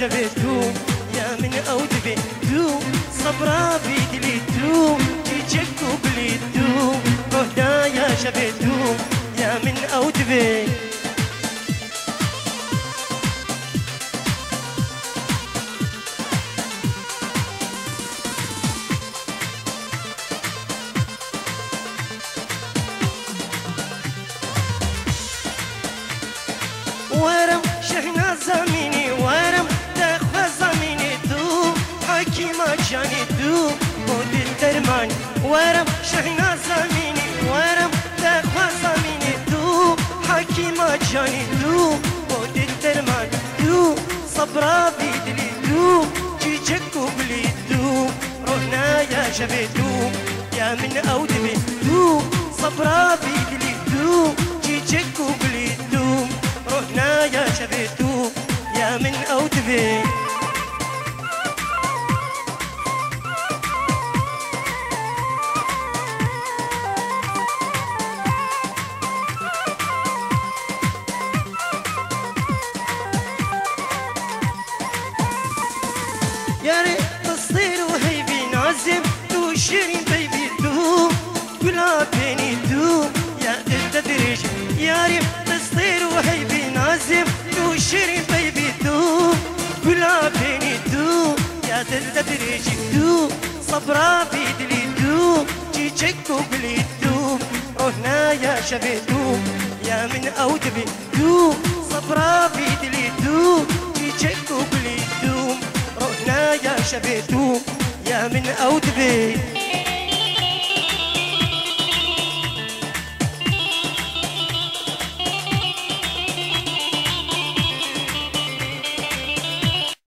شبيتو يا من أودبيتو صبرا بيدليتو جيجكو بليتو روحنا يا شبيتو يا من أودبي ورم شحنا زميني ورم تخفى زميني دو حكيمة جاني دو بود الدرمان ورم شحنا زميني ورم تخفى زميني دو حكيمة جاني دو بود الدرمان دو صبرا بيدلي دو جيجكو بلي دو روحنا يا شبيدو يا من أودبي دو صبرا بيدلي دو جيجكو بلي دو روحنا يا شبيتو يا من أودبي يا ريت تصير وهيبي نازم تو شيرين بيبي تو كلها بيني تو يا التدريج يا ريت تصير وهيبي نازم تو شيرين بيبي تو كلها بيني تو يا التدريج تو صبرا بيدلي تو جيجكو بلي تو روحنا يا شبيتو يا من أودبي تو صبرا بيدلي تو جيجكو بلي تو روحنا يا شبيتو يا من أودبي